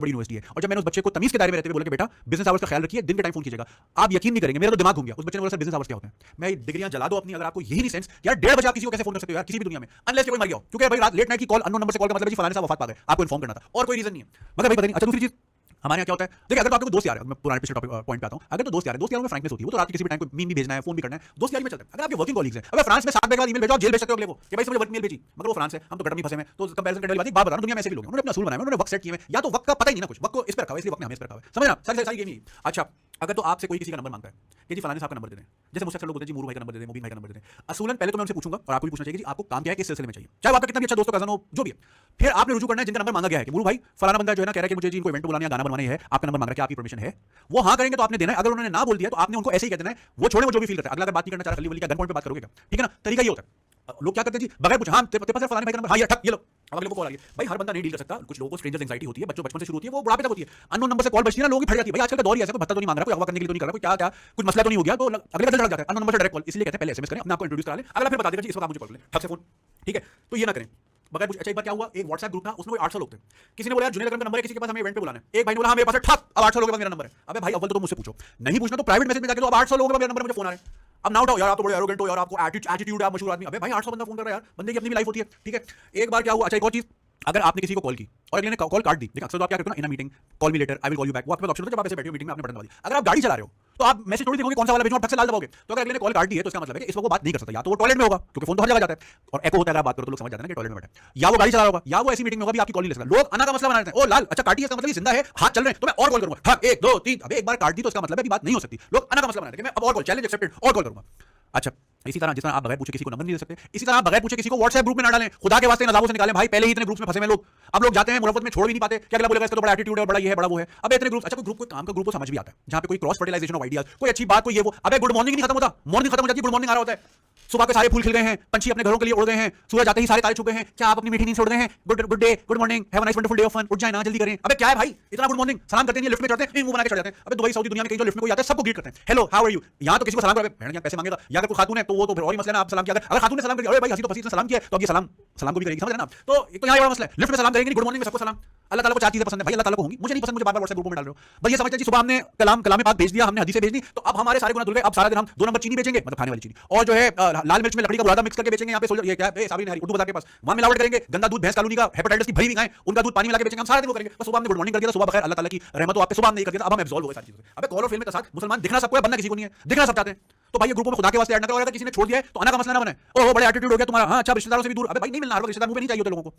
बड़ी यूनिवर्सिटी है। और जब मैंने उस बच्चे को तमीज के दायरे में रहते हुए बोला कि बेटा बिजनेस आवर्स का ख्याल रखिए, दिन के टाइम फोन कीजिएगा, आप यकीन नहीं करेंगे, मेरा तो दिमाग घूम गया। उस बच्चे ने बोला सर बिजनेस आवर्स क्या होते हैं? मैं डिग्रियां जला दो अपनी, अगर आपको यही नहीं सेंस यार 1:30 बजे आप किसी को कैसे फोन कर सकते हो यार किसी भी दुनिया में, अनलेस कोई मर गया हो, क्योंकि भाई रात लेट नाइट की कॉल, अननोन नंबर से कॉल का मतलब है जी फलाने साहब वफात पा गए, आपको इन्फॉर्म करना था, और कोई रीजन नहीं है। मगर भाई पता नहीं। अच्छा दूसरी चीज हमारे यहाँ क्या होता है, देखिए अगर तो आपके दोस्त यार, मैं पुराने पिछले टॉपिक पॉइंट पे आता हूँ, अगर तो दोस्त यार, दोस्त यारों में फ्रैंकनेस होती है, वो तो रात के किसी भी टाइम को मीम भी भेजना है, फोन भी करना है, दोस्त यारी में चलता है। अगर आपके वर्किंग कॉलीग्स हैं, अगर फ्रांस में 7 बजे के बाद ईमेल भेजो, आप जेल भेज सकते हो अगले को कि भाई मुझे वर्क मेल भेजी, मगर वो फ्रांस है, हम तो गटर में फंसे हैं, तो कंपैरिजन करने वाली बात एक बात बता रहा हूं, दुनिया में ऐसे भी लोग हैं, उन्होंने अपना असूल बनाया, उन्होंने वक्त सेट किए हैं, या तो वक्त का पता ही नहीं ना कुछ, वक्त को इस पर रखा हुआ है, इसलिए वक्त ने हमें इस पर रखा हुआ है, समझना सारी सारी गेम ही। अच्छा अगर तो आपसे कोई किसी का नंबर मांगता है कि जी फलाने साहब का नंबर दे दें, जैसे मुझसे लोग बोलते हैं जी मूरू भाई का नंबर दे दें, मुबीन भाई का नंबर दे दें, असूलन पहले तो मैं उनसे पूछूंगा और आपको भी पूछना चाहिए कि आपको काम क्या है, किस सिलसिले में चाहिए, चाहे आपका कितना भी अच्छा दोस्त कजन हो, जो भी है। फिर आपने रुजू करना है जिनका नंबर मांगा गया है कि मूरू भाई फलाना बंदा जो है ना कह रहा है कि मुझे जी इनको इवेंट बुलाना है, गाना बनवाना है, आपका नंबर मांग रहा है, क्या आपकी परमिशन है? वो हाँ करेंगे तो आपने देना है, अगर उन्होंने ना बोल दिया तो आपने उनको ऐसे ही कह देना है, वो छोड़े वो जो भी फील करता है। अगला अगर बात नहीं करना चाह रहा, खली वली का गन पॉइंट पे बात करोगे क्या, ठीक है ना, तरीका ये होता है। लोग क्या करते हैं जी बगैर पूछे, हाँ तेरे पास फलाने भाई का नंबर, हाँ ये ठक ये लो, अब अगले को कॉल आ गई। भाई हर बंदा नहीं डील कर सकता, कुछ लोगों को स्ट्रेंजर एंजाइटी होती है, बच्चों बचपन से शुरू होती है, वो बुढ़ापे तक होती है, अननोन नंबर से कॉल बजती है ना, लोग ही फट जाती है। भाई आजकल का दौर ही ऐसा, कोई भत्ता तो नहीं मांग रहा, कोई अगवा करने के लिए तो नहीं कर रहा, कोई क्या क्या कुछ मसला तो नहीं हो गया, तो अगले का दिल धड़क जाता है, अननोन नंबर से डायरेक्ट कॉल, इसलिए कहते हैं पहले एसएमएस करें, अपने आपको इंट्रोड्यूस करा लें, अगला फिर बता देगा जी इस वक्त आप मुझे कॉल करें, ठक से फोन, ठीक है, तो ये ना करें बगैर पूछे। अच्छा एक बार क्या हुआ, एक व्हाट्सएप ग्रुप था, उसमें कोई 800 लोग थे, किसी ने बोला यार जुनेद अकरम का नंबर है, किसी के पास हमें इवेंट पे बुलाना है, एक भाई ने बोला हाँ मेरे पास है, ठक अब 800 लोगों के पास मेरा नंबर है। अबे भाई अव्वल तो मुझसे पूछो, नहीं पूछना तो प्राइवेट मैसेज में जाके दो, अब 800 लोगों के पास मेरा नंबर, मुझे फोन आ रहा है, अब ना उठाओ यार, आप तो बड़े एरोगेंट हो यार, आपको एटीट्यूड है, आप मशहूर आदमी। अबे भाई 800 बंदा फोन कर रहा है यार, बंदे की अपनी भी लाइफ होती है, ठीक है। एक बार क्या हुआ, अच्छा एक और चीज, अगर आपने किसी को कॉल की और अगले ने कॉल काट दी, देखिए अक्सर तो आप क्या करते हो ना, in a meeting call me later, I will call you back, वो आपके पास ऑप्शन होता है जब आप ऐसे बैठे हो मीटिंग में, आपने बटन दबा दिया। अगर आप गाड़ी चला रहे हो तो आप मैसेज थोड़ी देखोगे कौन सा वाला भेजो, ठक से लाल दबाओगे, तो अगर अगले ने कॉल काट दी है तो इसका मतलब है कि इस वक्त वो बात नहीं कर सकता, या तो वो टॉयलेट में होगा क्योंकि फोन तो हर जगह जाता है और एको होता है, अगर बात करो तो लोग समझ जाते हैं कि टॉयलेट में बैठा है, या वो गाड़ी चला रहा होगा, या वो ऐसी मीटिंग में होगा भी आपकी कॉल नहीं ले सकता। लोग आना का मसला बना रहे हैं, ओ लाल अच्छा काटी है, इसका मतलब ये जिंदा है, हाथ चल रहे हैं तो मैं और कॉल करूंगा, ठक 1 2 3, अबे एक बार काट दी तो इसका मतलब है अभी बात नहीं हो सकती, लोग आना का मसला बना रहे हैं कि मैं अब और कॉल, चैलेंज एक्सेप्टेड, और कॉल करूंगा। अच्छा इसी तरह जिस तरह आप बगैर पूछे किसी को नंबर नहीं दे सकते, इसी तरह आप बगैर पूछे किसी को व्हाट्सएप ग्रुप में ना डालें, खुदा के वास्ते नजारों से निकालें भाई, पहले ही इतने ग्रुप्स में फंसे हैं लोग, अब लोग जाते हैं मुरब्बत में छोड़ भी नहीं पाते, क्या अगला बोलेगा इसका तो बड़ा एटीट्यूड है, बड़ा ये है, बड़ा वो है। अब इतने ग्रुप, अच्छा कोई ग्रुप कोई काम का ग्रुप को समझ भी आता है जहां पे कोई क्रॉस फर्टिलाइजेशन ऑफ आइडियाज, कोई अच्छी बात, कोई ये वो, अबे गुड मॉर्निंग नहीं खत्म होता, मॉर्निंग खत्म हो जाती है, गुड मॉर्निंग आ रहा होता है, सुबह के सारे फूल खिल गए हैं, पंछी अपने घरों के लिए उड़ गए हैं, सूरज आते ही सारे तारे छुप गए हैं, क्या आप अपनी मीठी नींद छोड़ गए हैं, good day good morning, have a nice wonderful day of fun, उठ जाए ना जल्दी करें। अबे क्या है भाई इतना गुड मॉर्निंग, सलाम करते हैं, लिफ्ट में चढ़ते हैं, मुंह बना के चढ़ जाते हैं। अबे दुबई सऊदी दुनिया में कहीं जो लिफ्ट में कोई आता है सबको ग्रीट करते हैं, हेलो हाउ आर यू, यहां तो किसी को सलाम करोगे भेड़ क्या पैसे मांगेगा, या अगर कोई खातून है तो वो तो फिर और ही मसला है ना, आप सलाम किया, अगर खातून ने सलाम किया, अरे भाई हंसी तो फंसी ने सलाम किया तो अब ये सलाम सलाम को भी करेगी, समझ रहे ना आप, तो एक तो यहां बड़ा मसला है, लिफ्ट में सलाम करेंगे, गुड मॉर्निंग में सबको सलाम। अल्लाह ताला को 4 चीजें पसंद है भाई, अल्लाह ताला को होंगी, मुझे नहीं पसंद, मुझे बार-बार व्हाट्सएप ग्रुप में डाल रहे हो। बस ये समझते हैं जी सुबह हमने कलाम पाक भेज दिया, हमने हदीसें भेज दी, तो अब हमारे सारे गुनाह धुल गए, अब सारा दिन हम 2 नंबर चीनी बेचेंगे, मतलब खाने वाली चीनी, और जो है लाल मिर्च में लकड़ी का बुरादा मिक्स करके बेचेंगे, यहाँ पे सोल्जर ये क्या है साबिर ने उर्दू बता के पास वहां मिलावट करेंगे, गंदा दूध भैंस कॉलोनी का हेपेटाइटिस की भरी हुई गाय, उनका दूध पानी मिला के बेचेंगे, हम सारा दिन वो करेंगे। बस सुबह हमने गुड मॉर्निंग कर दिया, सुबह बखैर, अल्लाह ताला की रहमत हो आप पे, सुबह हम नहीं कर दिया, अब हम एब्सॉल्व हो गए सारी चीजें। अबे कॉल और फेल में का साथ मुसलमान दिखना सबको है, बनना किसी को नहीं है, दिखना सब चाहते हैं, तो भाई ये ग्रुपों में खुदा के वास्ते ऐड ना करो, अगर किसी ने छोड़ दिया है तो आना का मसला ना बने, ओह बड़े एटीट्यूड हो गया तुम्हारा, हां अच्छा रिश्तेदारों से भी दूर, अबे भाई नहीं मिलना, हर वक्त रिश्तेदार मुंह पे नहीं चाहिए होते लोगों को।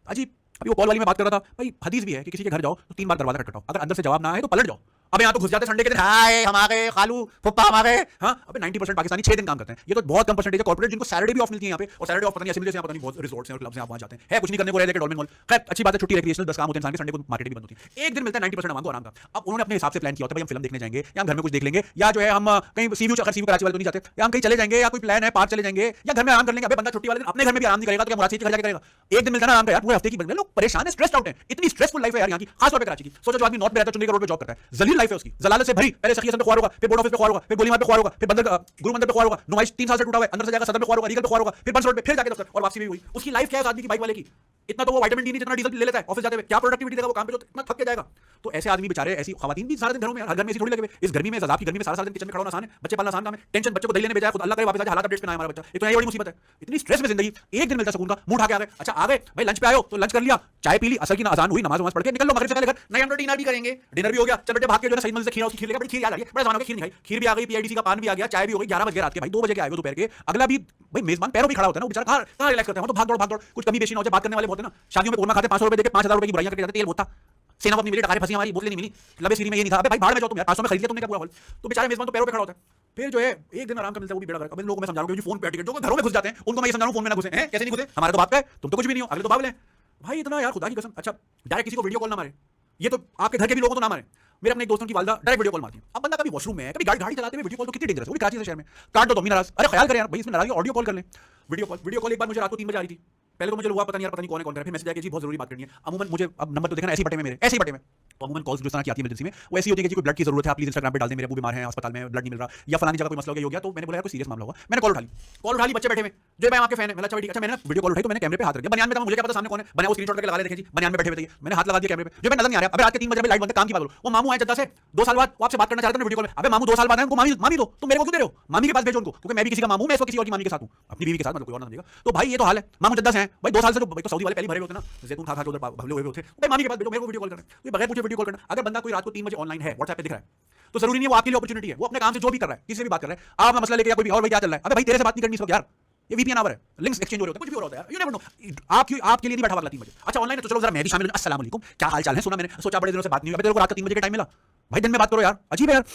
अजीब। अभी वो कॉल वाली में बात कर रहा था, भाई हदीस भी है कि किसी के घर जाओ तो 3 बार दरवाजा खटखटाओ, अगर अंदर से जवाब ना आए तो पलट जाओ। अबे यहाँ तो घुस जाते संडे के दिन, हाय हम आ गए, खालू फुप्पा हम आ गए, हाँ अबे 90% पाकिस्तानी 6 दिन काम करते हैं, ये तो बहुत कम परसेंटेज है कॉर्पोरेट जिनको सैटरडे भी ऑफ मिलती है यहाँ पे, और सैटरडे ऑफ पता नहीं ऐसे मिलते हैं, पता नहीं बहुत रिसोर्ट्स हैं और क्लब्स हैं, आप वहाँ जाते हैं, है कुछ नहीं करने को, रह डॉल्फिन मॉल, खैर अच्छी बात है, छुट्टी रिक्रिएशनल 10 काम होते हैं इंसान के, संडे को मार्केट भी बंद होती है, एक दिन मिलता है 90% आवाम को आराम का। अब उन्होंने अपने हिसाब से प्लान किया होता है, भाई हम फिल्म देखने जाएंगे, या हम घर में कुछ देख लेंगे, या जो है हम कहीं सीव्यू, अगर सीव्यू कराची वाले तो नहीं जाते, या हम कहीं चले जाएंगे, या कोई प्लान है पार्क चले जाएंगे, या घर में आराम कर लेंगे। अबे बंदा छुट्टी वाले दिन अपने घर में भी आराम नहीं करेगा तो क्या मुराद से घर जाके करेगा? एक दिन मिलता है ना आराम का यार, पूरे हफ्ते की बंदे लोग परेशान है, स्ट्रेस्ड आउट है, इतनी स्ट्रेसफुल लाइफ है यार यहाँ की, खास तौर पे कराची की। सोचो जो आदमी नॉर्थ में रहता है, चुंडीगढ़ रोड पे जॉब करता है, जलील लाइफ है उसकी, जलालत से भरी, पहले सखी पे ख्वार होगा, फिर बोर्ड ऑफिस पे ख्वार होगा, फिर गोलीमार पे ख्वार होगा, फिर बंदर गुरु मंदिर पे ख्वार होगा, नुमाइश 3 साल से टूटा हुआ है, अंदर से जाएगा सदर पे ख्वार होगा, रीगल पे ख्वार होगा, फिर बंस रोड पे फिर जाके दफ्तर, और वापसी भी हुई। उसकी लाइफ क्या है उस आदमी की, बाइक वाले की? इतना तो वो विटामिन डी नहीं जितना डीजल ले लेता है ऑफिस जाते हुए, क्या प्रोडक्टिविटी देगा वो काम पे, जो इतना थक के जाएगा। तो ऐसे आदमी बेचारे, ऐसी खवातीन भी सारा दिन घरों में, हर घर में ऐसी थोड़ी लगे हुए, इस गर्मी में, इस अजाब की गर्मी में सारा दिन किचन में खड़ा होना आसान है? बच्चे पालना आसान काम है? टेंशन बच्चों को दही लेने भेजा है, खुद अल्लाह करे वापस आ जाए, हालात अपडेट्स पे ना हमारा बच्चा, इतना ये बड़ी मुसीबत है। इतनी स्ट्रेस में जिंदगी, एक दिन मिलता सुकून का, मुंह उठा के आ गए, अच्छा आ गए भाई लंच पे आयो तो लंच कर लिया, चाय पी ली, असर की अजान हुई, नमाज पढ़ के निकल लो, मगरिब से पहले घर, नहीं हम तो डिनर भी करेंगे, डिनर भी हो गया, चल बेटे भाग के जो है सही मंजिल से खीर, उसकी खीर लेगा, बड़ी खीर याद आ गई, बड़ा जमाना का खीर नहीं खाई, खीर भी आ गई, पीआईडीसी का पान भी आ गया, चाय भी हो गई, 11 बज गए रात के, भाई 2 बजे के आए हो दोपहर के, अगला भी भाई मेजबान पैरों भी खड़ा होता है ना, बेचारा कहां रिलैक्स करता है, तो भाग दौड़ कुछ कमी बेशी ना हो जाए, बात करने वाले बहुत है ना, शादियों में कोरमा खाते 500 रुपए देके 5000 रुपए की बुराइयां करके जाते, तेल बोता सेना अपनी मिली, टकारे फंसी हमारी, बोतलें नहीं मिली, लबे सीरी में ये नहीं था, अबे भाई भाड़ में जाओ तुम यार, 500 में खरीद लिया तुमने क्या पूरा हॉल, तो बेचारे मेजबान तो पैरों पे खड़ा होता है। फिर जो है एक दिन आराम का मिलता है, वो भी बेड़ा गर्क। अब इन लोगों को मैं समझा रहा हूं कि फोन पे टिकट जो घरों में घुस जाते हैं, उनको मैं ये समझा रहा हूं फोन में ना घुसे हैं, कैसे नहीं घुसे, हमारे तो बाप का है, तुम तो कुछ भी नहीं हो, अगले तो बाबले भाई, इतना यार खुदा की कसम। अच्छा डायरेक्ट किसी को वीडियो कॉल ना मारे, ये तो आपके घर के भी लोगों को तो ना मारे, मेरे अपने एक दोस्तों की वालदा डायरेक्ट वीडियो कॉल मारती है। अब बंदा कभी वॉशरूम में है, कभी गाड़ी चलाते हुए वीडियो कॉल, तो कितनी डेंजरस है, वो भी कराची से शहर में, काट दो तो भी नाराज, अरे ख्याल करें यार भाई, इसमें नाराज ऑडियो कॉल कर ले, वीडियो कॉल। एक बार मुझे रात को 3 बजे आ रही थी, पहले तो मुझे हुआ पता नहीं यार, पता नहीं कौन है कौन कर, फिर मैसेज आया कि जी बहुत जरूरी बात करनी है, अमूमन मुझे अब नंबर तो देखना ऐसे ही बटे में, मेरे ऐसे ही बटे में, अमूमन कॉल्स जिस तरह की आती है इमरजेंसी में वो ऐसी होती है कि कोई ब्लड की जरूरत है, आप प्लीज इंस्टाग्राम पे डाल दें मेरे अबू बीमार हैं, अस्पताल में ब्लड नहीं मिल रहा, या फलानी जगह कोई मसला हो गया। तो मैंने बोला यार कोई सीरियस मामला होगा, मैंने कॉल उठा ली, बच्चे बैठे हुए जो भाई आपके फैन है, अच्छा ठीक, अच्छा मैंने वीडियो कॉल उठाई तो मैंने कैमरे पे हाथ रख दिया, बनियान में था, मुझे क्या पता सामने कौन है, बनियान वो स्क्रीनशॉट करके लगा ले, देखें जी बनियान में बैठे हुए थे, मैंने हाथ लगा दिया कैमरे पे, जो मैं नजर नहीं आ रहा। अबे रात के 3 बजे लाइट बंद, काम की बात बोलो, वो मामू आए जद्दा से 2 साल बाद वो आपसे बात करना चाहते हैं वीडियो कॉल में। अबे मामू 2 साल बाद आए, उनको मामी दो, तुम मेरे को क्यों दे रहे हो, मामी के पास भेजो उनको, क्योंकि मैं भी किसी का मामू, मैं इसको किसी और की मामी के साथ हूं, अपनी बीवी के साथ, मतलब कोई और ना समझेगा। तो भाई ये तो हाल है, मामू जद्दा से हैं भाई 2 साल से, जो भाई तो सऊदी वाले पहले भरे होते ना, जैतून खा के उधर भले हुए होते, भाई मामी के पास भेजो, मेरे को वीडियो कॉल करना है, बगैर पूछे वीडियो कॉल करना। अगर बंदा कोई रात को 3 बजे ऑनलाइन है, व्हाट्सएप पे दिख रहा है, तो जरूरी नहीं है वो आपके लिए अपॉर्चुनिटी है, वो अपने काम से जो भी कर रहा है, किसी से भी बात कर रहा है, आप अपना मसला लेके या कोई भी और भाई क्या चल रहा है, अबे भाई तेरे से बात नहीं करनी इस वक्त यार, ये वीपीएन आवर है, लिंक्स एक्सचेंज हो रहे होते हैं, कुछ भी हो रहा है यार, यू नेवर नो, आपके लिए नहीं बैठा हुआ 3 बजे, अच्छा ऑनलाइन है तो चलो जरा मैं भी शामिल हूं, अस्सलाम वालेकुम क्या हाल चाल है, सुना मैंने, सोचा बड़े दिनों से बात नहीं हुई, अबे तेरे को रात का 3 बजे का टाइम मिला, भाई दिन में बात करो यार, अजीब है यार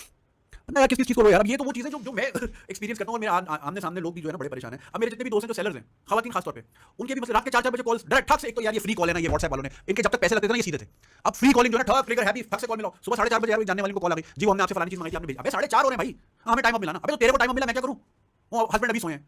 ना यार, किस चीज को रो यार। अब ये तो वो चीज़ है जो मैं एक्सपीरियंस करता हूँ, और मेरे आमने सामने लोग भी जो है ना बड़े परेशान हैं। अब मेरे जितने भी दोस्त हैं जो सेलर्स हैं, खवातीन खास तौर पे, उनके भी मतलब रात के 4-4 बजे कॉल्स डायरेक्ट ठक से, एक तो यार ये फ्री कॉल है ना, ये व्हाट्सएप वालों ने, इनके जब तक पैसे लगते थे ना ये सीधे थे, अब फ्री कॉलिंग जो है ठक क्लिकर हैप्पी ठक से कॉल मिलाओ, सुबह 4:30 बजे यार जानने वाले को कॉल आ गई, जी वो हमने आपसे फलानी चीज मंगाई थी, आपने भेजा, अबे 4:30 हो रहे हैं भाई, हमें टाइम अब मिला ना, अबे तो तेरे को टाइम मिला, मैं क्या करूँ, वो हस्बैंड अभी सोए हैं,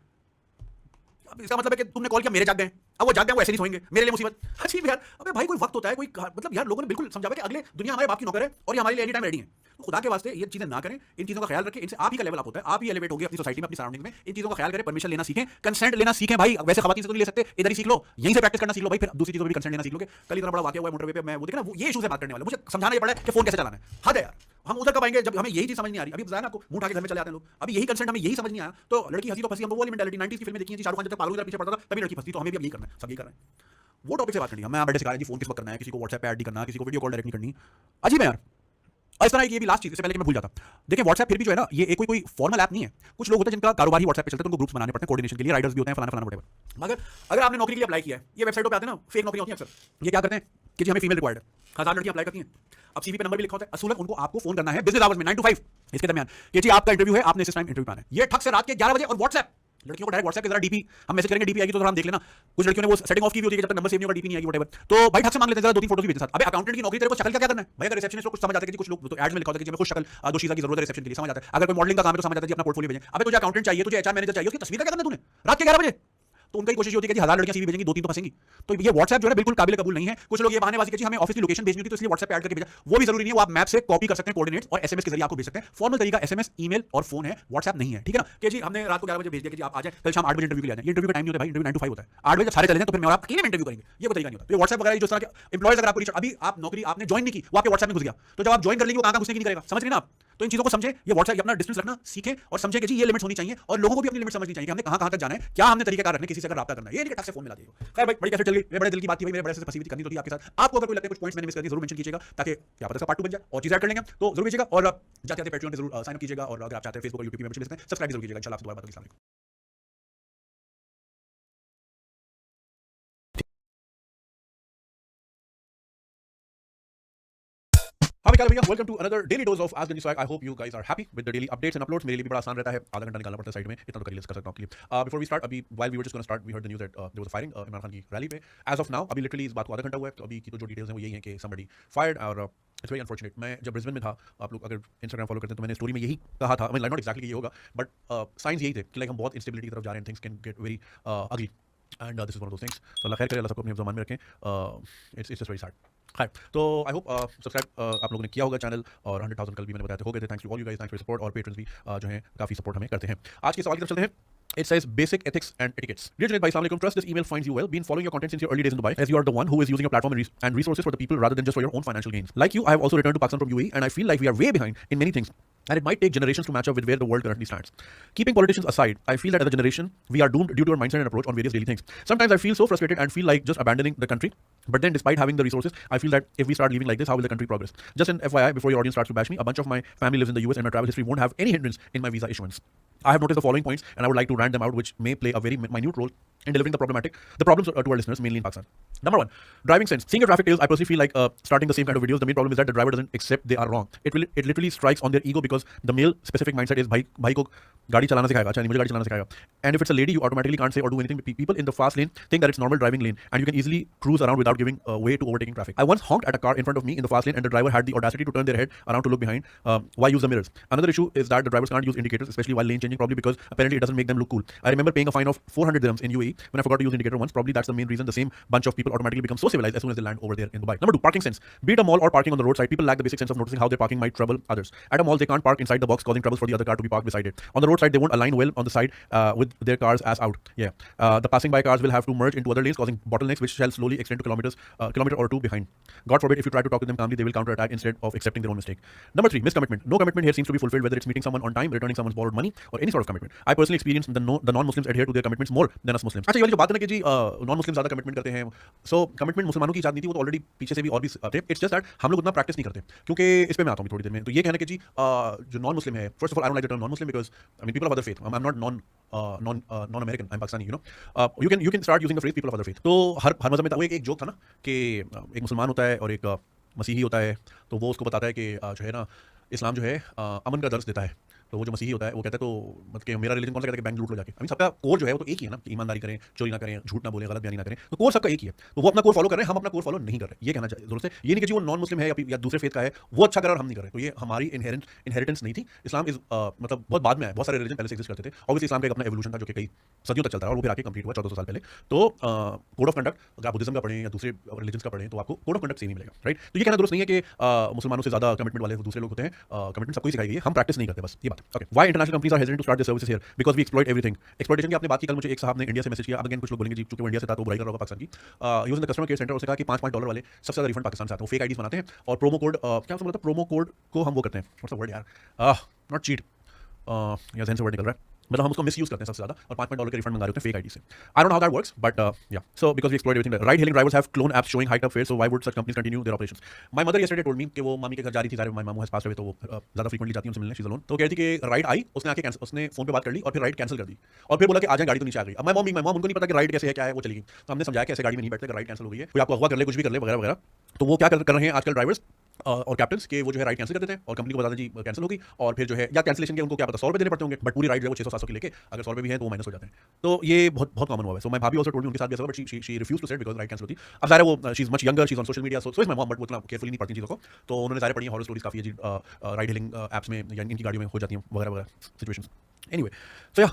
इसका मतलब है कि तुमने कॉल किया मेरे जाग गए, अब वो जाग गए, वो ऐसे नहीं सोएंगे, मेरे लिए मुसीबत। अजीब यार, अबे भाई कोई वक्त होता है, कोई मतलब यार लोगों ने बिल्कुल समझा कि अगले दुनिया हमारे बाप की नौकर है और ये हमारे लिए एनी टाइम रेडी है। तो खुदा के वास्ते ये चीजें ना करें, इन चीजों का ख्याल रखें, इनसे आप ही का लेवल अप होता है, आप ही एलिवेट होंगे अपनी सोसाइटी में, अपनी सराउंडिंग में, इन चीजों का ख्याल करें, परमिशन लेना सीखें, कंसेंट लेना सीखें भाई, वैसे खवातीन से तो नहीं ले सकते, इधर ही सीख लो, यहीं से प्रैक्टिस करना सीख लो भाई, फिर दूसरी चीजों में भी कंसेंट लेना सीख लोगे। कल इतना बड़ा वाकया हुआ है मोटरवे पे, मैं वो देखा ना, वो ये इशू से बात करने वाला, मुझे समझाना ही पड़ा है कि फोन कैसे चलाना है, हद है यार, हम उधर कब आएंगे जब हमें यही चीज समझ नहीं आ रही। अभी बताया ना आपको, मुंह उठा के घर में चले आते हैं लोग, अभी यही कंसेंट हमें यही समझ नहीं आया, तो लड़की हंसी तो फंसी, हम वो वाली मेंटालिटी 90s की फिल्में देखी हैं, शाहरुख खान जब तक पागलों की तरह पीछे पड़ता था तभी लड़की फंसती, तो हमें भी अब यही करना है, सब यही कर रहे हैं। वो टॉपिक से बात करनी है, मैं बैठे सिखा रहा जी फोन किस वक्त करना है, किसी को व्हाट्सएप पे ऐड नहीं करना, किसी को वीडियो कॉल डायरेक्ट नहीं करनी, अजीब है यार। और इस तरह ये भी लास्ट चीज, इससे पहले कि मैं भूल जाता, देखिए व्हाट्सएप फिर भी जो है ना, ये कोई फॉर्मल ऐप नहीं है, कुछ लोग होते हैं जिनका कारोबार ही व्हाट्सएप पे चलता है, तो उनको ग्रुप्स बनाने पड़ते हैं कोऑर्डिनेशन के लिए, राइडर्स भी होते हैं, फलाना फलाना वगैरह। मगर अगर आपने नौकरी के लिए अप्लाई किया है, ये वेबसाइटों पे आते हैं ना, फेक नौकरी होती है अक्सर, ये क्या करते हैं कि जी हमें फीमेल रिक्वायर्ड है, 1000 लड़कियां अप्लाई करती हैं, अब सीवी पे नंबर भी लिखा होता है, असूलन उनको आपको फोन करना है बिजनेस आवर्स में 9 to 5 इसके दरमियान कि जी आपका इंटरव्यू है, आपने इस टाइम इंटरव्यू पाना है, ये ठक से रात के 11 बजे, और व्हाट्सएप लड़कियों को डायरेक्ट व्हाट्सएप के जरा डीपी हम मैसेज करेंगे, डीपी आएगी तो जरा हम देख लेना, कुछ लड़कियों ने वो सेटिंग ऑफ की भी होती है जब तक नंबर सेव नहीं होगा, डीपी नहीं आएगी व्हाटएवर, तो भाई ठक से मांग लेते हैं जरा 2-3 फोटोज भी भेजो साथ। अबे अकाउंटेंट की नौकरी तेरे को शक्ल का क्या करना है भाई, अगर रिसेप्शनिस्ट को कुछ समझ आता है कि कुछ लोग तो एड में लिखा होता है कि हमें कुछ शक्ल दो चीज़ की जरूरत है रिसेप्शन के लिए, समझ आता है, अगर कोई मॉडलिंग का काम है तो समझ आता है जी अपना पोर्टफोलियो भेजें। अबे तुझे अकाउंटेंट चाहिए, तुझे एचआर मैनेजर चाहिए, उसकी तस्वीर का क्या करना तूने रात के 11 बजे, तो उनकी कोशिश होती है कि 1000 लड़कियां सीवी भेजेंगी, 2-3 तो फंसेंगी। तो ये व्हाट्सएप जो है बिल्कुल काबिल कबूल नहीं है। कुछ लोग ये बहानेबाजी कि हमें ऑफिस की लोकेशन भेजनी थी तो इसलिए व्हाट्सएप पे ऐड करके भेजा, वो भी जरूरी नहीं है, वो आप मैप से कॉपी कर सकते हैं कोऑर्डिनेट्स और एसएमएस के जरिए आपको भेज सकते हैं। फॉर्मल तरीका एसएमएस, ईमेल और फोन है, व्हाट्सएप नहीं है, ठीक है ना। कि जी हमने रात को 11 बजे भेज दिया कि जी आप आ जाए, कल शाम 8 बजे इंटरव्यू के लिए आ जाए, ये इंटरव्यू का टाइम नहीं होता भाई, इंटरव्यू 9 to 5 होता है, 8 बजे जब सारे चले जाएं तो फिर मैं और आप अकेले में इंटरव्यू करेंगे, ये कोई तरीका नहीं होता। तो व्हाट्सएप वगैरह जो तरह के एम्प्लॉयज अगर आपको अभी आप नौकरी आपने ज्वाइन नहीं की, वो आपके व्हाट्सएप में घुस गया, तो जब आप ज्वाइन कर लेंगे वो कहां घुसने की नहीं करेगा, समझ रहे ना आप। तो इन चीजों को समझे, ये व्हाट्सएप अपना डिस्टेंस रखना सीखें और समझे कि जी ये लिमिट्स होनी चाहिए, और लोगों को भी अपनी लिमिट समझनी चाहिए कि हमने कहां तक जाना है, क्या हमने तरीका रखना है, किसी से अगर राब्ता करना है, ये नहीं कि ठक से फोन मिला दिया। खैर भाई बड़ी कैसे चल गई, ये बड़े दिल की बात थी भाई, मेरे बड़े से फंसी हुई करनी तो थी आपके साथ। आपको अगर कोई लगता है कुछ पॉइंट्स मैंने मिस कर दिए जरूर मेंशन कीजिएगा, ताकि क्या पता इसका पार्ट 2 बन जाए और चीज ऐड कर लेंगे, तो जरूर कीजिएगा। और जाते जाते पैट्रियन पे जरूर साइन अप कीजिएगा, और अगर आप चाहते हैं फेसबुक और यूट्यूब की मेंबरशिप लेते हैं सब्सक्राइब जरूर कीजिएगा। इंशाल्लाह आपसे दोबारा बात होगी। हाँ भैया, welcome to another daily dose of आज गनी swag. I hope you guys are happy with the daily updates and uploads. मेरे लिए भी बड़ा आसान रहता है, आधा घंटा निकालना पड़ता है साइड में, इतना तो कर सकता हूं आपके लिए। बिफोर वी स्टार्ट, अभी while we were just gonna start, we heard the news that there was a firing Imran Khan की रैली पे। एज ऑफ नाउ अभी लिटरली इस बात को आधा घंटा हुआ है, तो अभी की तो जो डिटेल्स हैं वो यही हैं कि समबडी फायर्ड, और इट्स वेरी अनफॉर्चुनेट। मैं जब ब्रिस्बेन में था, आप लोग अगर इंस्टाग्राम फॉलो करते हैं तो मैंने स्टोरी में यही कहा था, आई मीन नॉट एक्जैक्टली ये होगा, बट साइंस यही थे कि लाइक हम बहुत इंस्टेबिलिटी की तरफ जा रहे हैं, things can get very ugly, and this is one of those things. तो अल्लाह खैर करे, अल्लाह सबको अपने ज़मान में रखें। It's just very sad. खैर, तो आई होप सब्सक्राइब आप लोगों ने किया होगा चैनल, और 100,000 कल भी मैंने बताया था हो गए थे। Thanks to all you guys, thanks for support, और पेट्रन्स भी जो हैं काफ़ी सपोर्ट हमें करते हैं। आज के सवाल की तरफ चलते हैं। It says basic ethics and etiquettes. Dear Junaid bhai, assalamu alaikum. Trust this email finds you well. Been following your content since your early days in Dubai, as you are the one who is using your platform and resources for the people rather than just for your own financial gains. Like you, I have also returned to Pakistan from UAE, and I feel like we are way behind in many things, and it might take generations to match up with where the world currently stands. Keeping politicians aside, I feel that as a generation, we are doomed due to our mindset and approach on various daily things. Sometimes I feel so frustrated and feel like just abandoning the country. But then, despite having the resources, I feel that if we start living like this, how will the country progress? Just an FYI, before your audience starts to bash me, a bunch of my family lives in the US, and my travel history won't have any hindrance in my visa issuance. I have noticed the following points, and I would like to rant them out, which may play a very minute role in delivering the problems to our listeners, mainly in Pakistan. Number 1, driving sense. Seeing your traffic tales, I personally feel like starting the same kind of videos. The main problem is that the driver doesn't accept they are wrong. It literally strikes on their ego, because the male specific mindset is भाई को गाड़ी चलाना सिखाएगा, अच्छा नहीं मुझे गाड़ी चलाना सिखाएगा. And if it's a lady, you automatically can't say or do anything. People in the fast lane think that it's normal driving lane, and you can easily cruise around without giving way to overtaking traffic. I once honked at a car in front of me in the fast lane, and the driver had the audacity to turn their head around to look behind. Why use the mirrors? Another issue is that the drivers can't use indicators, especially while lane changing changing, probably because apparently it doesn't make them look cool. I remember paying a fine of 400 dirhams in UAE when I forgot to use indicator once. Probably that's the main reason the same bunch of people automatically become so civilized as soon as they land over there in Dubai. Number 2, parking sense. Be it a mall or parking on the roadside, people lack the basic sense of noticing how their parking might trouble others. At a mall, they can't park inside the box, causing troubles for the other car to be parked beside it. On the roadside, they won't align well on the side with their cars as out. The passing by cars will have to merge into other lanes, causing bottlenecks which shall slowly extend to kilometer or two behind. God forbid, if you try to talk to them calmly, they will counterattack instead of accepting their own mistake. Number 3, miscommitment. No commitment here seems to be fulfilled, whether it's meeting someone on time, returning someone's borrowed money, or any sort of commitment. I personally experienced the non-Muslims adhere to their commitments more than us Muslims. अच्छा, ये वाली जो बात है ना कि जी non-Muslims ज़्यादा commitment करते हैं, so commitment मुसलमानों की इजाद नहीं थी, वो तो ऑलरेडी पीछे से भी और भी थे. It's just that हम लोग उतना प्रैक्टिस नहीं करते, क्योंकि इस पे मैं आता हूँ थोड़ी देर में. तो ये कहना कि जी जो non-Muslim है, first of all I don't like the term non-Muslim because I mean people of other faith. I'm not non-American. I'm Pakistani. You can start using the phrase people of other faith. तो हर मज़हब में वो एक joke था ना कि एक मुसलमान होता है और एक मसीही होता है, तो वो उसको बताता है कि जो है ना इस्लाम जो है अमन का दर्स देता है. तो वो जो मसीही होता है वो कहता है तो मतलब कि मेरा रिलीजन कौन सा कहता है कि बैंक लूट लो जाके. सबका कोर जो है वो तो एक ही है ना कि ईमानदारी करें, चोरी ना करें, झूठ ना बोलें, गलत बयानी ना करें. तो कोर सबका एक ही है. तो वो अपना कोर फॉलो कर रहे हैं, हम अपना कोर फॉलो नहीं कर रहे. ये कहना चाहिए जरूर से. ये नहीं कि जी वो नॉन मुस्लिम है या दूसरे फेथ का है वो अच्छा कर रहा है और हम नहीं कर रहे. तो ये हमारी इनहेरिटेंस नहीं थी. इस्लाम इज मतलब बहुत बाद में है. बहुत सारे रिलीजन पहले से एग्जिस्ट करते थे. ऑब्वियसली इस्लाम का एक अपना एवोल्यूशन था जो कि कई सदियों तक चलता है और वो फिर आके कंप्लीट हुआ 1400 साल पहले. तो कोड ऑफ कंडक्ट अगर आप बुद्धिज्म का पढ़ें या दूसरे रिलीजन का पढ़ें तो आपको कोड ऑफ कंडक्ट सेम ही मिलेगा, राइट. तो ये कहना दुरुस्त नहीं है कि मुसलमानों से ज्यादा कमिटमेंट वाले दूसरे लोग होते हैं. कमिटमेंट सबको ही सिखाई गई है, हम प्रैक्टिस नहीं करते, बस ये बात. Okay, why international companies are hesitant to start their services here? Because we exploit everything. Exploitation की आपने बात की, कल मुझे एक साहब ने इंडिया से मैसेज किया. अब अगेन कुछ लोग बोलेंगे जी चूंकि वो इंडिया से था तो बुराई कर रहा होगा पाकिस्तान की. Using the customer care centre, उसने कहा कि $5 वाले सबसे ज्यादा रिफंड पाकिस्तान से आते हैं. वो फेक आईडीज बनाते हैं और प्रोमो कोड क्या समझ रहा था, प्रोमो कोड को हम वो करते हैं, व्हाट्स द वर्ड यार, नॉट चीट, या जहन से वर्ड निकल रहा है, मतलब हम उसको मिसयूज करते हैं सबसे ज्यादा और $5 के रिफंड मंगा रहे होते हैं फेक आईडी से. I don't know how that works but yeah so because we exploit everything. Ride hailing drivers have clone apps showing hiked up fares, so why would such companies continue their operations? My mother yesterday told me कि वो मामी के घर जा रही थी, my मामू has passed away, तो वो ज्यादा फ्रीक्वेंटली जाती है उनसे मिलने, शी इज अलोन. तो कहती कि राइड आई, उसने आके कैंसिल, उसने फोन पे बात कर ली और फिर राइड कैंसिल कर दी और फिर बोला कि आ जाए, गाड़ी तो नीचे आ गई. अब माय मॉम उनको नहीं पता कि राइड कैसे है क्या है, वो चली गई. तो हमने समझाया कि ऐसे गाड़ी में नहीं बैठते, राइड कैंसिल हो गई है, कोई आपको अगवा कर ले, कुछ भी कर ले, वगैरह वगैरह. तो वो क्या कर रहे हैं आजकल ड्राइवर्स और कैप्टन्स के, वो जो है राइड कैंसिल कर देते हैं और कंपनी को बता दें जी कैंसिल होगी, और फिर जो है या कैंसिलेशन के उनको क्या पता $100 देने पड़ते होंगे, बट पूरी राइड जो है वो 600-700 की लेके अगर $100 भी है तो वो माइनस हो जाते हैं. तो ये बहुत बहुत कॉमन हुआ है. So my bhabhi also told me उनके साथ भी ऐसा हुआ, but she refuse to set because ride cancel होती. अब ज़ाहिर है वो she is much younger, she is on social media, so is my mom, but वो इतना केयरफुली नहीं पढ़ती चीज़ों को. तो उन्होंने ज़ाहिर पढ़ी है, हॉरर स्टोरीज काफ़ी है जी राइड हेलिंग ऐप्स में या इनकी गाड़ियों में हो जाती हैं वगैरह वगैरह सिचुएशंस. एनीवे सो या,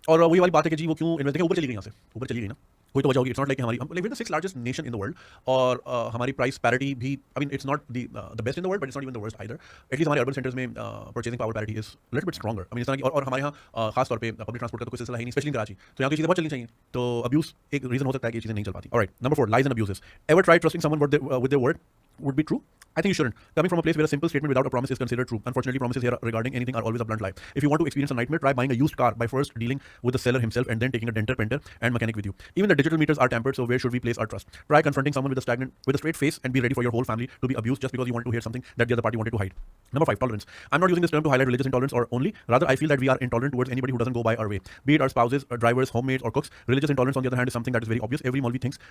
और वही वाली बात है कि जी वो क्यों इन्वेस्ट, ऊपर चली गई, यहाँ से ऊपर चली गई ना, कोई तो वजह होगी. इट्स नॉट लाइक हमारी like the 6th largest nation in the world और हमारी प्राइस पैरिटी भी, I mean it's not the best in the world but it's not even the worst either. At least हमारे अर्बन सेंटर्स में purchasing power parity is little bit stronger. I mean इस तरह की, और हमारे यहाँ खास तौर पे पब्लिक ट्रांसपोर्ट का तो कोई सिलसिला है नहीं, स्पेशली कराची, तो यहाँ की चीज़ें बहुत चलनी चाहिए. तो अब्यूज एक रीजन हो सकता है कि ये चीज़ें नहीं चल पाती. Alright, number 4, lies and abuses. Ever try trusting someone with their word would be true? I think you shouldn't. Coming from a place where a simple statement without a promise is considered true. Unfortunately, promises here regarding anything are always a blunt lie. If you want to experience a nightmare, try buying a used car by first dealing with the seller himself and then taking a denter, painter, and mechanic with you. Even the digital meters are tampered, so where should we place our trust? Try confronting someone with a straight face and be ready for your whole family to be abused just because you want to hear something that the other party wanted to hide. Number 5, tolerance. I'm not using this term to highlight religious intolerance or only. Rather, I feel that we are intolerant towards anybody who doesn't go by our way. Be it our spouses, drivers, hommaids, or cooks. Religious intolerance, on the other hand, is something that is very obvious. Every Maulvi thinks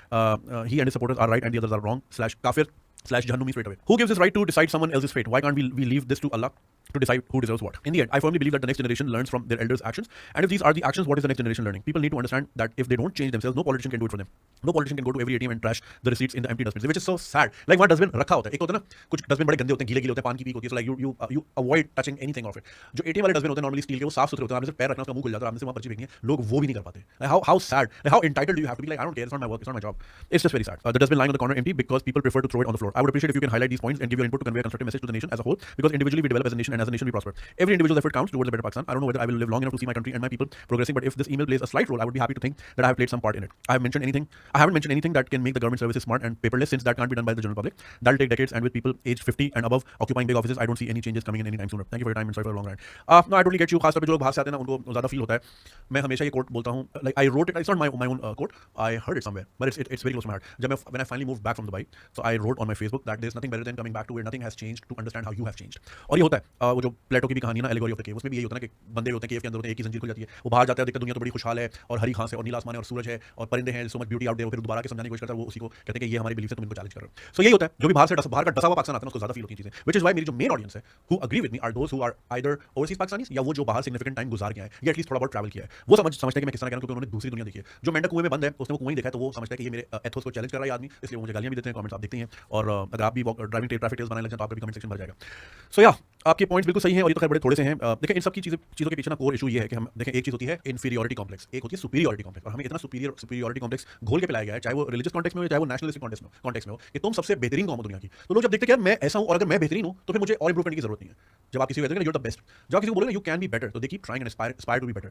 he and his supporters are right and the others are wrong. /kafir /Jahannami straight away. Who gives this right to decide someone else's fate? Why can't we leave this to Allah to decide who deserves what? In the end, I firmly believe that the next generation learns from their elders' actions. And if these are the actions, what is the next generation learning? People need to understand that if they don't change themselves, no politician can do it for them. No politician can go to every ATM and trash the receipts in the empty dustbins, which is so sad. Like वहाँ dustbin रखा होता है, एक होता है ना, कुछ dustbin बड़े गंदे होते हैं, गीले होते हैं, पान की पीक होती है, so like you avoid touching anything of it. जो ATM वाले डस्टबिन होते हैं नॉर्मली स्टील के, वो साफ सुथरे होते हैं, आपने सिर्फ पैर रखना, उसका मुंह खुल जाता है, आपने सिर्फ वहाँ पर्ची फेंकनी है, लोग वो भी नहीं कर पाते. Like how sad, like how entitled do you have to be? Like I don't care, it's not my work, it's not my job. It's just very sad. The dustbin lying on the corner empty because people prefer to throw it on the floor. I would appreciate if you can highlight these points and give your input to convey a constructive message to the nation as a whole, because individually we develop as a nation and as a nation we prosper. Every individual's effort counts towards a better Pakistan. I don't know whether I will live long enough to see my country and my people progressing, but if this email plays a slight role, I would be happy to think that I have played some part in it. I haven't mentioned anything that can make the government services smart and paperless, since that can't be done by the general public. That'll take decades, and with people aged 50 and above occupying big offices, I don't see any changes coming in anytime sooner. Thank you for your time and sorry for the long rant. No, I totally get you. खास तौर पे जो लोग बाहर से आते हैं ना, उनको ज़्यादा फील होता है. मैं हमेशा ये कोट बोलता हूँ, like I wrote it, it's not my own quote, I heard it somewhere, but it's very close to my heart. When I finally moved back from Dubai, so I wrote on my Facebook that there's nothing better than coming back to where nothing has changed to understand how you have changed. और ये होता है वो जो प्लेटो की भी कहानी है ना, एलेगोरी ऑफ द केव, उसमें भी यही होता है ना कि बंदे होते हैं केव के अंदर होते हैं, एक ही जंजीर खुल जाती है, वो बाहर जाता है, देखता दुनिया तो बड़ी खुशहाल है और हरी घास है और नीला आसमान है और सूरज है और परिंदे हैं, so much beauty out there, फिर दोबारा के समझाने की कोशिश करता है, वो उसी को कहते हैं कि ये हमारी बिलीफ है, तुम इनको चैलेंज कर रहे हो. सो यही होता है, जो भी बाहर का डसा हुआ पाकिस्तान आता है ना, उसको ज़्यादा फील होती है चीज़ें, व्हिच इज व्हाई मेरी जो मेन ऑडियंस है who agree with me are those who are either overseas Pakistanis या वो जो बाहर सिग्निफिकेंट टाइम गुजार गया है या एटलीस्ट थोड़ा बहुत ट्रैवल किया है. वो समझते हैं कि मैं किस तरह कह रहा हूं, क्योंकि उन्होंने दूसरी दुनिया देखी है. जो मेंढक कुएं में बंद है उसने वो कुएं ही देखा है, तो वो समझता है कि ये मेरे एथोस को चैलेंज कर रहा है आदमी, इसलिए मुझे गालियां भी देते हैं, कमेंट्स आप देखते हैं. और अगर आप भी ड्राइविंग ट्रैफिक टेल्स बनाने लगे तो आपका भी कमेंट सेक्शन भर जाएगा. सो या, आपके पॉइंट्स बिल्कुल सही हैं और ये तो खैर बड़े थोड़े से हैं। देखिए इन सब की चीज़ों के पीछे ना कोर इशू ये है कि हम देखें, एक चीज़ होती है इन्फीरियरिटी कॉम्प्लेक्स, एक होती है सुपीरियरिटी कॉम्प्लेक्स, और हमें इतना सुपीरियरिटी कॉम्प्लेक्स घोल के पिलाया गया है, चाहे वो रिलीजियस कॉन्टेक्स्ट में हो चाहे वो नेशनलिस्टिक कॉन्टेक्स्ट में हो, कि तुम सबसे बेहतरीन कौम हो दुनिया की। तो लोग जब देखते हैं कि यार मैं ऐसा हूं और अगर मैं बेहतरीन हूं तो फिर मुझे और इंप्रूव करने की जरूरत नहीं है। जब आप किसी को कहते हैं यू आर द बेस्ट, जब आप किसी को बोलेंगे यू कैन बी बेटर, तो they keep trying and aspire to be better.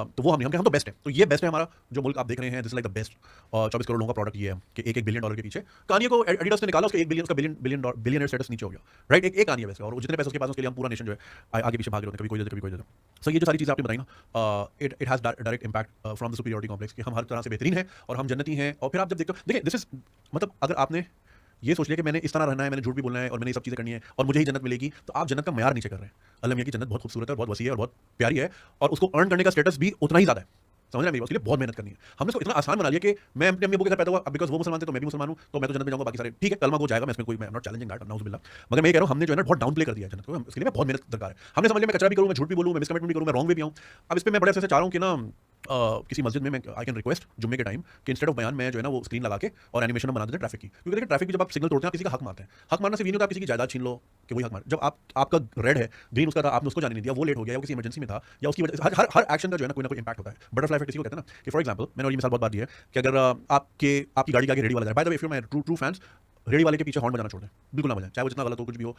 तो वो हम तो बेस्ट है। तो ये बेस्ट है हमारा जो मुल्क आप देख रहे हैं, this is like the best. 24 crore लोगों का प्रोडक्ट ये है कि $1 बिलियन के पीछे कहानी को एडिडास ने निकाला, उसके 1 बिलियन उसका बिलियन स्टेटस नीचे हो गया, राइट। एक कहानी है वैसे, और जितने पैसे उसके पास उसके लिए हम पूरा नेशन जो है आगे पीछे भाग रहे होते हैं, कभी कोई देता कभी कोई देता। सो ये जो सारी चीज़ें आपने बताई ना, it has direct impact from the superiority complex कि हम हर तरह से बेहतरीन है और हम जन्नती हैं। और फिर आप जब देखते हो, देखिए दिस इज मतलब अगर आपने ये सोच लिया कि मैंने इस तरह रहना है, मैंने झूठ भी बोलना है और मैंने ये सब चीज़ें करनी है और मुझे ही जन्नत मिलेगी, तो आप जन्नत का मयार नीचे कर रहे हैं। अल्लाह मियां की जन्नत बहुत खूबसूरत है, बहुत वसी है और बहुत प्यारी है, और उसको अर्न करने का स्टेटस भी उतना ही ज़्यादा है। समझ रहे हैं मेरी बात? उसके लिए बहुत मेहनत करनी है। हमने उसको इतना आसान बना लिया कि मैं अपने अम्मी अब्बू के घर पैदा हुआ, अब बिकॉज़ वो मुसलमान थे तो मैं भी मुसलमान हूं, तो मैं तो जन्नत में जाऊंगा, बाकी सारे ठीक है, कलमा हो जाएगा, मैं इसमें कोई, मैं नॉट चैलेंजिंग दैट, नाउज़ुबिल्लाह। मगर मैं ये कह रहा हूं हमने जो है ना बहुत डाउन प्ले कर दिया है जन्नत को, इसके लिए मैं बहुत मेहनत दरकार है। हमने समझ लिया मैं कचरा भी करूं, मैं झूठ भी बोलूं, मैं मिसकमिटमेंट भी करूं, मैं रॉन्ग वे भी आऊं। अब इस पे मैं बड़े अच्छे से चाह रहा हूं कि ना किसी मस्जिद में मैं आई कैन रिक्वेस्ट जुम्मे के टाइम कि इंस्टेड ऑफ बयान मैं जो है ना वो स्क्रीन लगा के और एनिमेशन बना देते हैं ट्रैफिक की, क्योंकि देखिए ट्रैफिक की जब आप सिग्नल तोड़ते हैं आप किसी का हक मारते हैं। हक मारना सिर्फ ये नहीं होता आप किसी की जायदाद छीन लो कि वही हक मार, जब आपका रेड है, ग्रीन उसका था, आपने उसको जाने नहीं दिया, वो लेट हो गया या किसी इमरजेंसी में था, या उसकी वजह से हर एक्शन का जो है ना कोई इंपैक्ट होता है। बटरफ्लाई इफेक्ट किसी को कहते हैं ना, कि फॉर एग्जांपल मैंने और ये मिसाल बहुत बात दी है कि अगर आपकी गाड़ी के आगे रेडी वाला जाए, by the way if you my true fans, ready वाले के पीछे हॉर्न बजाना छोड़ दें, बिल्कुल ना बजाएं, चाहे वो जितना गलत हो, कुछ भी हो,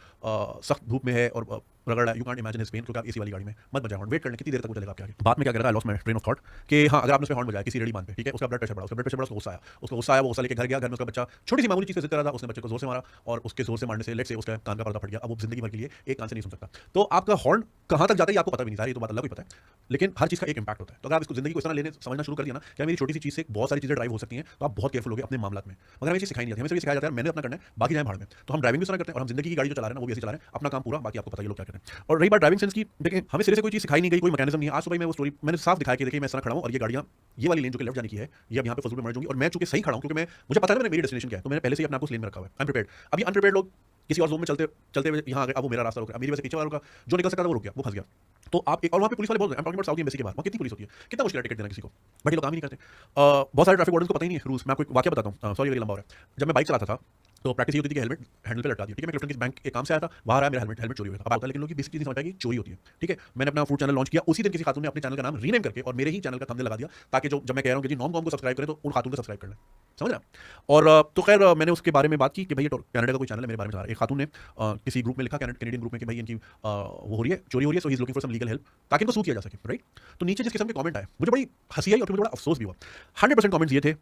सख्त धूप में है और रगड़ रहा है, you can't imagine his pain, क्योंकि आप एसी वाली गाड़ी में मत बजाएं हॉर्न, वेट कर लें कितनी देर तक वो चलेगा आपके आगे। बाद में क्या कर रहा है, lost my train of thought कि हाँ अगर आपने उसमें हॉर्न बजाया किसी रेडी मान पे, ठीक है, उसका ब्लड प्रेशर बढ़ा, उसको गुस्सा आया, वो गुस्सा लेके घर गया, घर में उसका बच्चा छोटी सी मामूली चीज़ से जिद कर रहा था, उसने बच्चे को जोर से मारा और उसके जोर से मारने से लेट से उसका कान का पर्दा फट गया, अब वो जिंदगी भर के लिए एक कान से नहीं सुन सकता। तो आपका हॉर्न कहाँ तक जाता है आपको पता भी नहीं था, ये तो बात अल्लाह को ही पता है, लेकिन हर चीज़ का एक इंपैक्ट होता है। तो अगर आप इसको जिंदगी को इस तरह लेने समझना शुरू कर दिया ना कि मेरी छोटी सी चीज़ से बहुत सारी चीज़ें ड्राइव हो सकती हैं, तो आप बहुत केयरफुल हो गए अपने मामलों में। मगर हमें ये सिखाई नहीं जाती, हमें सिर्फ सिखाया जाता है मैंने अपना करना है, बाकी जाए भाड़ में। तो हम ड्राइविंग भी इस तरह करते हैं और हम जिंदगी की गाड़ी जो चला रहे हैं ना वो भी ऐसे चला रहे हैं, अपना काम पूरा, बाकी आपको पता है ये लोग क्या कर रहे हैं। और रही बात ड्राइविंग सेंस की, देखिए हमें सिरे से कोई चीज़ सिखाई नहीं गई, कोई मैकेनिज्म नहीं है। आज सुबह मैं वो स्टोरी मैंने साफ दिखाया कि देखिए मैं इस तरह खड़ा हूँ और ये गाड़ियाँ ये वाली लेन जो कि लेफ्ट जाने की है, ये अब यहाँ पे फजूल में मर जाऊंगी, और मैं चूंकि सही खड़ा हूँ क्योंकि मैं मुझे पता है मेरी डेस्टिनेशन क्या है, तो मैंने पहले से ही अपने आप को लेन में रखा हुआ है, आई एम प्रिपेयर्ड। अब ये अनप्रिपेयर्ड लोग किसी और जोन में चलते चलते हुए यहाँ आ गए, अब वो मेरा रास्ता रुक गया, मेरी वजह से पीछे वालों का जो निकल सकता था वो रुक गया, वो फंस गया। तो आप एक, और वहाँ पे पुलिस वाले बहुत, साउथ एम्बेसी के बाहर वहाँ कितनी पुलिस होती है, कितना मुश्किल है टिकट देना किसी को, बट ये लोग काम ही नहीं करते। बहुत सारे ट्रैफिक वार्डन को पता ही नहीं है रूल्स। मैं आपको एक वाकया बताता हूँ, सॉरी लंबा हो रहा है। जब मैं बाइक चलाता था तो प्रैक्टिस ये होती थी कि हेलमेट हैंडल पे लटका दिया, ठीक है, मैं क्लिफ्टन की बैंक के काम से आया था, बाहर आया, मेरा हेलमेट चोरी हुआ था। अब आता है, लेकिन लोग की बेसिक चीज़ नहीं समझ पाएगी, चोरी होती है, ठीक है। मैंने अपना फूड चैनल लॉन्च किया, उसी दिन किसी खातून ने अपने चैनल का नाम रीनेम करके और मेरे ही चैनल का थंबनेल लगा दिया, ताकि जो जब मैं कह रहा हूँ कि जी नॉन कॉम को सब्सक्राइब करें तो उन खातून को सब्सक्राइब कर लें, समझ रहा। और तो खैर मैंने उसके बारे में बात की कि भाई ये कनाडा का कोई चैनल है, मेरे बारे में चला रहा है। एक खातून ने किसी ग्रुप में लिखा, कैनेडियन ग्रुप में, कि भाई इनकी वो हो रही है, चोरी हो रही है, so he is looking for some legal help, ताकि इनको सू किया जा सके, राइट। तो नीचे जिस किस्म के कमेंट आए मुझे बड़ी हंसी आई और फिर मुझे बड़ा अफसोस भी हुआ। 100% कमेंट्स ये थे,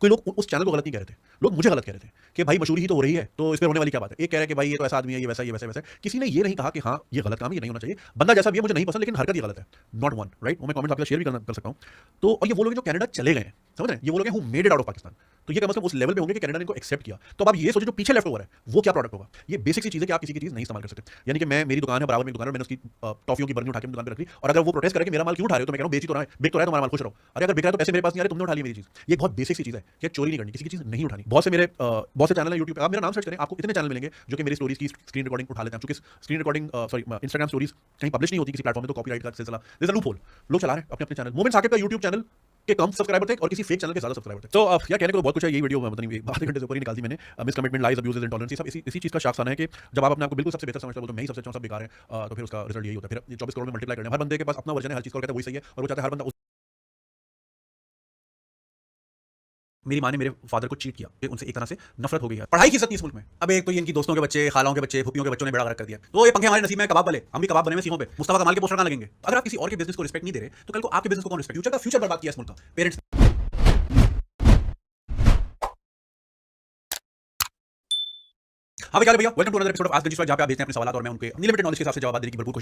कोई लोग उस चैनल को गलत नहीं कह रहे थे, लोग मुझे गलत कह रहे थे कि भाई मशहूरी ही तो हो रही है तो इस पर होने वाली क्या बात है। एक कह रहा है कि भाई ये तो ऐसा आदमी है, ये वैसा, ये वैसे वैसे। किसी ने ये नहीं कहा कि हाँ ये गलत काम है, ये नहीं होना चाहिए, बंदा जैसा भी है मुझे नहीं पसंद, लेकिन हरकत ये गलत है, नॉट वन, राइट। वो मैं कमेंट्स आपके शेयर भी कर सकता हूँ। तो और ये वो लोग जो कनाडा चले गए हैं, समझ रहे हैं, ये वो लोग हैं who made it out of Pakistan, तो ये मतलब उस लेवल पे होंगे कि कनाडा ने इनको एक्सेप्ट किया। तो अब आप ये सोचो जो पीछे लेफ्ट ओवर है वो क्या प्रोडक्ट होगा। ये बेसिक सी चीज़ है कि आप किसी की चीज़ नहीं इस्तेमाल कर सकते। यानी कि मैं, मेरी दुकान है, बराबर में दुकान है, मैंने उसकी टॉफियों की बर्नी उठा के दुकान पर रख ली, और अगर वो प्रोटेस्ट करे कि मेरा माल क्यों उठा रहे हो, तो मैं कह रहा हूं बेच तो रहा है, बिक तो रहा है, तुम्हारा माल खुश रहो। अरे अगर बिक रहा है तो पैसे मेरे पास नहीं आ रहे, तुमने उठा ली मेरी चीज़। ये बहुत बेसिक सी चीज़ है कि चोरी नहीं करनी, किसी की चीज़ नहीं उठानी। बहुत से मेरे बहुत से चैनल है यूट्यूब पे, आप मेरा नाम सर्च करें, आपको इतने चैनल मिलेंगे जो कि मेरी स्टोरीज की स्क्रीन रिकॉर्डिंग उठा लेते हैं। चूंकि screen recording sorry Instagram stories कहीं पब्लिश नहीं होती किसी प्लेटफॉर्म में, तो कॉपीराइट का सिलसिला, देयर इज अ लूपहोल, लोग चला रहे हैं अपने अपने चैनल। मोमेंट साकिब का यूट्यूब चैनल के कम सब्सक्राइबर थे और किसी फेक चैनल के ज़्यादा सब्सक्राइबर थे। तो यार कहने को तो बहुत कुछ है, ये वीडियो मतलब नहीं आधे घंटे से ऊपर ही निकाल दी मैंने। मिसकमिटमेंट, लाइज, अब्यूज, इंटॉलरेंस, सब इसी चीज़ का शाख आना है कि जब आप अपने आप को बिल्कुल सबसे बेहतर समझते हो तो मैं ही सबसे अच्छा हूं, सब बेकार है, तो फिर उसका रिजल्ट यही होता है। फिर 24 करोड़ में मल्टीप्लाई करना, हर बंदे के पास अपना वर्जन है, हर चीज़ को कहता है वही सही है, और वो चाहता है हर बंदा। मेरी माँ ने मेरे फादर को चीट किया, उनसे एक तरह से नफरत हो गई है। पढ़ाई की इज्जत नहीं इस मुल्क में। अब एक तो ये इनकी दोस्तों के बच्चे, खालाओं के बच्चे, फूफियों के बच्चों ने बड़ा गलत कर दिया, तो ये पंखे हमारे नसीब में कबाब वाले, हम भी कबाब बने हुए सीहों पे, मुस्तफा कमाल के पोस्टर कहां लगेंगे। अगर आप किसी और के बिजनेस को रिस्पेक्ट नहीं दे रहे तो कल को आपके बिजनेस को कौन रिस्पेक्ट। फ्यूचर बर्बाद किया इस मुल्क का पेरेंट्स। हाँ भैया, welcome to another episode of ask गंजिश, जहां पे आप भेजते हैं अपने सवाल और मैं उनके अनलिमिटेड नॉलेज के हिसाब से जवाब देने की भरपूर कोशिश